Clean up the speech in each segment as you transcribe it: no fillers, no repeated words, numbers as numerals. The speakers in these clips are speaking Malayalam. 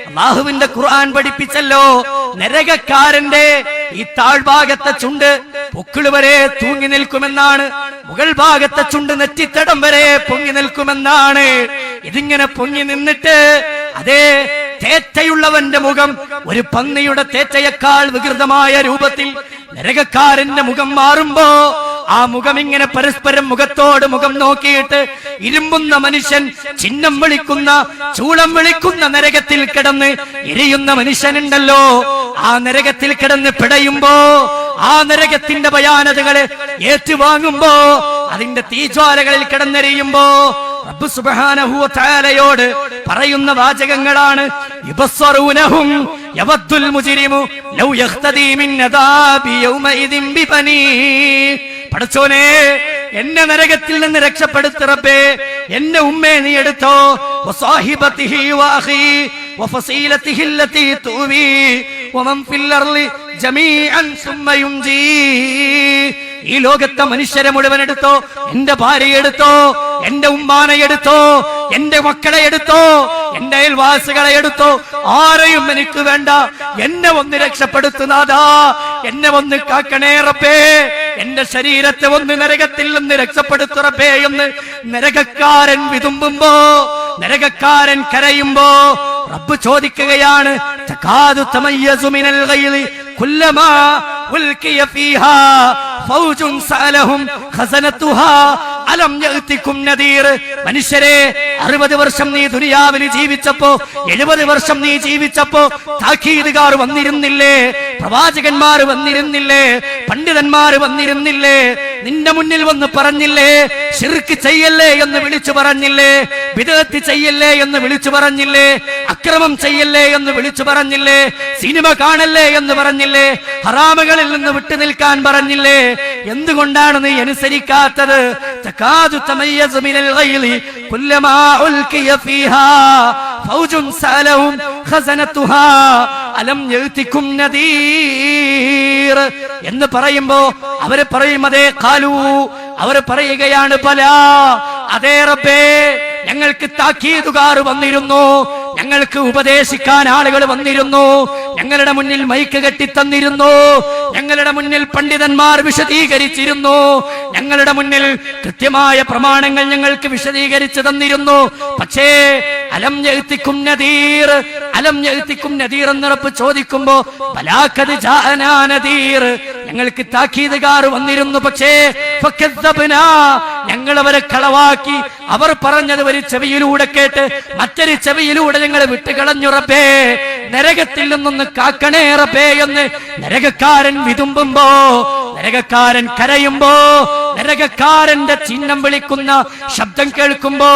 അല്ലാഹുവിന്റെ ഖുർആൻ പഠിപ്പിച്ചല്ലോ, നരകക്കാരന്റെ ഈ താഴ്ഭാഗത്തെ ചുണ്ട് പൊക്കിള് വരെ തൂങ്ങി നിൽക്കുമെന്നാണ്, മുകൾ ഭാഗത്തെ ചുണ്ട് നെറ്റിത്തടം വരെ പൊങ്ങി നിൽക്കുമെന്നാണ്. ഇതിങ്ങനെ പൊങ്ങി നിന്നിട്ട് അതേ തേറ്റയുള്ളവന്റെ മുഖം ഒരു പന്നിയുടെ തേറ്റയേക്കാൾ വികൃതമായ രൂപത്തിൽ നരകക്കാരന്റെ മുഖം മാറുമ്പോ ആ മുഖം ഇങ്ങനെ പരസ്പരം മുഖത്തോട് മുഖം നോക്കിയിട്ട് ഇരുമ്പുന്ന മനുഷ്യൻ ചിഹ്നം വിളിക്കുന്ന ചൂളം വിളിക്കുന്ന നരകത്തിൽ കിടന്ന് എരിയുന്ന മനുഷ്യനുണ്ടല്ലോ, ആ നരകത്തിൽ കിടന്ന് പിടയുമ്പോ, ആ നരകത്തിന്റെ ഭയാനതകളെ ഏറ്റുവാങ്ങുമ്പോ, അതിന്റെ തീജ്വാലകളിൽ കിടന്നെരിയുമ്പോ റബ്ബ് സുബ്ഹാനഹു വ തആലയോട് പറയുന്ന വാചകങ്ങളാണ് യബസ്സറൂനഹും യവദ്ദുൽ മുജ്രിമു ലൗ യഖ്തദി മിൻ അദാബി യൗമഇദിൻ ബിബനി. പടച്ചോനെ, എന്നെ നരകത്തിൽ നിന്ന് രക്ഷപ്പെടുത്ത് റബ്ബേ, എന്നെ ഉമ്മയെ നീ എടുത്തോ, വസാഹിബതിഹി വഅഖി വഫസീലതിഹി അല്ലതി തുവി വമൻ ഫിൽ അർളി ജമീഅൻ സുമ്മ യുൻജി. ഈ ലോകത്തെ മനുഷ്യരെ മുഴുവൻ എടുത്തോ, എന്റെ ഭാര്യയെ എടുത്തോ, എന്റെ ഉമ്മാനെ എടുത്തോ, എന്റെ മക്കളെ എടുത്തോ, എന്റെ അയൽവാസികളെ എടുത്തോ, ആരെയും എനിക്ക് വേണ്ട, എന്നെ ഒന്ന് രക്ഷപ്പെടുത്തുന്നാഥാ, എന്നെ ഒന്ന് കാക്കണേ റബ്ബേ, എന്റെ ശരീരത്തെ ഒന്ന് നരകത്തിൽ നിന്ന് രക്ഷപ്പെടുത്തു റബ്ബേ എന്ന് നരകക്കാരൻ വിതുമ്പുമ്പോ, നരകക്കാരൻ കരയുമ്പോ റബ്ബ് ചോദിക്കുകയാണ്, തകാദു തമയ്യസു മിനൽ ഗൈളി കുല്ലമാ ഉൽകിയ ഫീഹാ ഫൗജുൻ സഅലഹും ഖസനതുഹാ അലം യഅതികും നദീർ. മനുഷ്യരെ, 60 വർഷം നീ ദുനിയാവിൽ ജീവിച്ചപ്പോ, 70 വർഷം നീ ജീവിച്ചപ്പോ താക്കീതുകാർ വന്നിരുന്നില്ലേ? പ്രവാചകന്മാർ വന്നിരുന്നില്ലേ? പണ്ഡിതന്മാർ വന്നിരുന്നില്ലേ? നിന്റെ മുന്നിൽ വന്ന് പറഞ്ഞില്ലേ? ശിർക്ക് ചെയ്യല്ലേ എന്ന് വിളിച്ചു പറഞ്ഞില്ലേ? ബിദ്അത്ത് ചെയ്യല്ലേ എന്ന് വിളിച്ചു പറഞ്ഞില്ലേ? അക്രമം ചെയ്യല്ലേ എന്ന് വിളിച്ചു പറഞ്ഞില്ലേ? സിനിമ കാണല്ലേ എന്ന് പറഞ്ഞില്ലേ? ഹറാമുകളിൽ നിന്ന് വിട്ടു നിൽക്കാൻ പറഞ്ഞില്ലേ? എന്തുകൊണ്ടാണ് നീ അനുസരിക്കാത്തത്? തകാദു തമയ്യസു മിനൽ ഗൈളി കുല്ലമാ ഉൽകിയ ഫീഹാ ഫൗജുൻ സഅലഹും ഖസനതുഹാ അലം യഅതികും നദീർ എന്ന് പറയുമ്പോ അവര് പറയും, അതേ ഖാലു, അവർ പറയുകയാണ്, ബലാ, അതേ റബ്ബേ, ഞങ്ങൾക്ക് താക്കീതുകാർ വന്നിരുന്നു, ഞങ്ങൾക്ക് ഉപദേശിക്കാൻ ആളുകൾ വന്നിരുന്നു, ഞങ്ങളുടെ മുന്നിൽ മൈക്ക് കെട്ടിത്തന്നിരുന്നു, ഞങ്ങളുടെ മുന്നിൽ പണ്ഡിതന്മാർ വിശദീകരിച്ചിരുന്നു, ഞങ്ങളുടെ മുന്നിൽ കൃത്യമായ പ്രമാണങ്ങൾ ഞങ്ങൾക്ക് വിശദീകരിച്ചു തന്നിരുന്നു. പക്ഷേ അലം യഅതികും നദീർ, അലം യഅതികും നദീർ എന്ന് റബ്ബ് ചോദിക്കുമ്പോ, ബലാഖദ് ജാഅനാ നദീർ, ഞങ്ങൾക്ക് താക്കീതുകാർ വന്നിരുന്നു, പക്ഷേ ഫകദ്ദബ്നാ, ഞങ്ങൾ അവരെ കളവാക്കി. അവർ പറഞ്ഞത് ഒരു ചെവിയിലൂടെ കേട്ട് മറ്റൊരു ചെവിയിലൂടെ ഞങ്ങൾ വിട്ടുകളഞ്ഞു റബ്ബേ, നരകത്തിൽ നിന്നൊന്ന് കാക്കണേ റബ്ബേ എന്ന് നരകക്കാരൻ വിതുമ്പുമ്പോ, നരകക്കാരൻ കരയുമ്പോ, നരകക്കാരന്റെ ചിഹ്നം വിളിക്കുന്ന ശബ്ദം കേൾക്കുമ്പോ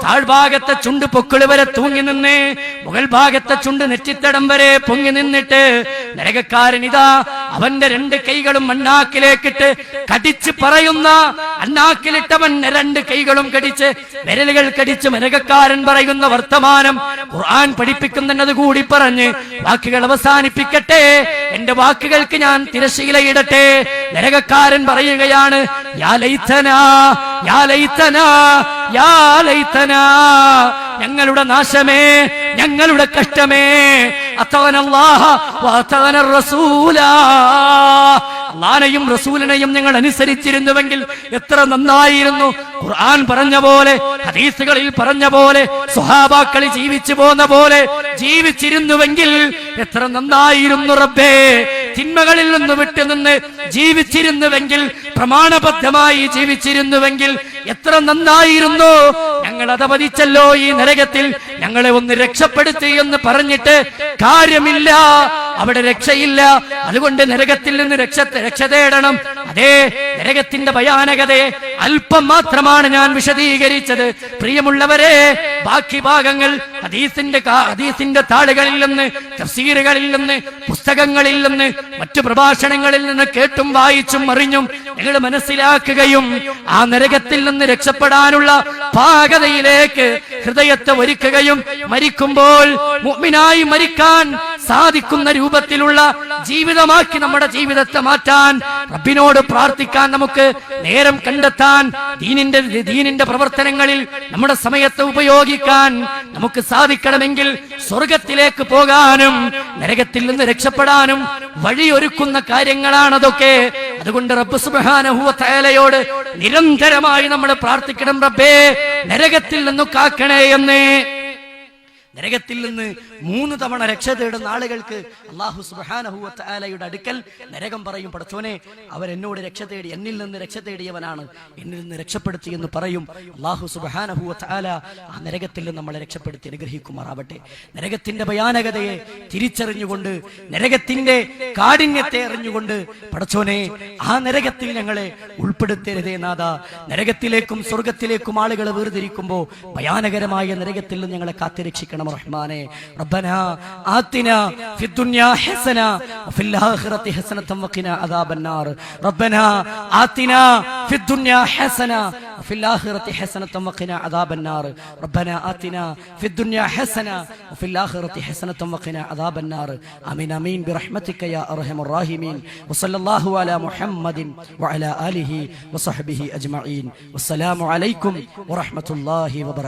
താഴ്ഭാഗത്തെ ചുണ്ട് പൊക്കിള് വരെ തൂങ്ങി നിന്ന് മുകൾ ഭാഗത്തെ ചുണ്ട് നെറ്റിത്തടം വരെ പൊങ്ങി നിന്നിട്ട് നരകക്കാരൻ ഇതാ അവന്റെ 2 കൈകളും അണ്ണാക്കിലേക്കിട്ട് കടിച്ച് പറയുന്ന, അണ്ണാക്കിലിട്ടവൻ 2 കൈകളും കടിച്ച് വിരലുകൾ കടിച്ച് നരകക്കാരൻ പറയുന്ന വർത്തമാനം ഖുർആൻ പഠിപ്പിക്കുന്നത് കൂടി പറഞ്ഞ് വാക്കുകൾ അവസാനിപ്പിക്കട്ടെ. എന്റെ വാക്കുകൾക്ക് ഞാൻ തിരശീലയിടട്ടെ. നരകക്കാരൻ പറയുകയാണ്, യാ ലൈതനാ, യാ ലൈതനാ, യാ ലൈതനാ, ഞങ്ങളുടെ നാശമേ, ഞങ്ങളുടെ കഷ്ടമേ, അത്തഅനല്ലാഹ വഅതഅന റസൂല, അല്ലാഹുവിനെയും റസൂലിനെയും ഞങ്ങൾ അനുസരിച്ചിരുന്നുവെങ്കിൽ എത്ര നന്നായിരുന്നു. ഖുർആൻ പറഞ്ഞ പോലെ, ഹദീസുകളിൽ പറഞ്ഞ പോലെ, സ്വഹാബാക്കൾ ജീവിച്ചു പോന്ന പോലെ ജീവിച്ചിരുന്നുവെങ്കിൽ എത്ര നന്നായിരുന്നു റബ്ബേ. തിന്മകളിൽ നിന്ന് വിട്ടുനിന്ന് ജീവിച്ചിരുന്നുവെങ്കിൽ, പ്രമാണബദ്ധമായി ജീവിച്ചിരുന്നുവെങ്കിൽ എത്ര നന്നായിരുന്നു. ഞങ്ങൾ അതപതിച്ചല്ലോ ഈ നരകത്തിൽ, ഞങ്ങളെ ഒന്ന് രക്ഷപ്പെടുത്തി എന്ന് പറഞ്ഞിട്ട് കാര്യമില്ല, അവിടെ രക്ഷയില്ല. അതുകൊണ്ട് നരകത്തിൽ നിന്ന് രക്ഷ തേടണം. അതേ നരകത്തിന്റെ ഭയാനകതയെ അല്പം മാത്രമാണ് ഞാൻ വിശദീകരിച്ചത്. പ്രിയമുള്ളവരെ, ബാക്കി ഭാഗങ്ങൾ ഹദീസിന്റെ താളുകളിൽ നിന്ന്, തഫ്സീറുകളിൽ നിന്ന്, പുസ്തകങ്ങളിൽ നിന്ന്, മറ്റു പ്രഭാഷണങ്ങളിൽ നിന്ന് കേട്ടും വായിച്ചും അറിഞ്ഞും നിങ്ങൾ മനസ്സിലാക്കുകയും ആ നരകത്തിൽ നിന്ന് രക്ഷപ്പെടാനുള്ള പാകതയിലേക്ക് ഹൃദയത്തെ ഒരുക്കുകയും മരിക്കുമ്പോൾ മുഅ്മിനായി മരിക്കാൻ സാധിക്കുന്ന രൂപത്തിലുള്ള ജീവിതമാക്കി നമ്മുടെ ജീവിതത്തെ മാറ്റാൻ, റബ്ബിനോട് പ്രാർത്ഥിക്കാൻ, നമുക്ക് നേരം കണ്ടെത്താൻ, ദീനിന്റെ പ്രവർത്തനങ്ങളിൽ നമ്മുടെ സമയത്തെ ഉപയോഗിക്കാൻ നമുക്ക് സാധിക്കണമെങ്കിൽ സ്വർഗത്തിലേക്ക് പോകാനും നരകത്തിൽ നിന്ന് രക്ഷപ്പെടാനും വഴിയൊരുക്കുന്ന കാര്യങ്ങളാണതൊക്കെ. അതുകൊണ്ട് റബ്ബ് സുബ്ഹാനഹു വ തആലയോട് നിരന്തരമായി നമ്മൾ പ്രാർത്ഥിക്കണം, റബ്ബേ നരകത്തിൽ നിന്ന് കാക്കണേ എന്ന്. നരകത്തിൽ നിന്ന് 3 തവണ രക്ഷ തേടുന്ന ആളുകൾക്ക് അല്ലാഹു സുബ്ഹാനഹു വ തആലയുടെ അടുക്കൽ നരകം പറയും, പടച്ചോനെ അവരെന്നോട് രക്ഷ തേടി, എന്നിൽ നിന്ന് രക്ഷ തേടിയവനാണ്, എന്നിൽ നിന്ന് രക്ഷപ്പെടുത്തി എന്ന് പറയും. അല്ലാഹു സുബ്ഹാനഹു വ തആല ആ നരകത്തിൽ നിന്ന് നമ്മളെ രക്ഷപ്പെടുത്തി അനുഗ്രഹിക്കുമാറാവട്ടെ. നരകത്തിന്റെ ഭയാനകതയെ തിരിച്ചറിഞ്ഞുകൊണ്ട്, നരകത്തിന്റെ കാഠിന്യത്തെ അറിഞ്ഞുകൊണ്ട് പടച്ചോനെ ആ നരകത്തിൽ ഞങ്ങളെ ഉൾപ്പെടുത്തരുതേ നാഥ. നരകത്തിലേക്കും സ്വർഗത്തിലേക്കും ആളുകളെ വേർതിരിക്കുമ്പോൾ ഭയാനകരമായ നരകത്തിൽ നിന്ന് ഞങ്ങളെ കാത്തിരക്ഷിക്കണം റഹ്മാനെ. റബ്ബനാ ആതിനാ ഫിദ്ദുനിയാ ഹസന വഫിൽ ആഖിറതി ഹസനതൻ വഖിനാ അദാബന്നാർ. റബ്ബനാ ആതിനാ ഫിദ്ദുനിയാ ഹസന വഫിൽ ആഖിറതി ഹസനതൻ വഖിനാ അദാബന്നാർ. റബ്ബനാ ആതിനാ ഫിദ്ദുനിയാ ഹസന വഫിൽ ആഖിറതി ഹസനതൻ വഖിനാ അദാബന്നാർ. ആമീൻ ആമീൻ ബിറഹ്മതിക യാ അർഹമർ റഹീമീൻ. വസല്ലല്ലാഹു അലാ മുഹമ്മദിൻ വഅലാ ആലിഹി വസഹ്ബിഹി അജ്മഈൻ. വസ്സലാമു അലൈക്കും വറഹ്മത്തുള്ളാഹി വബറകാതുഹു.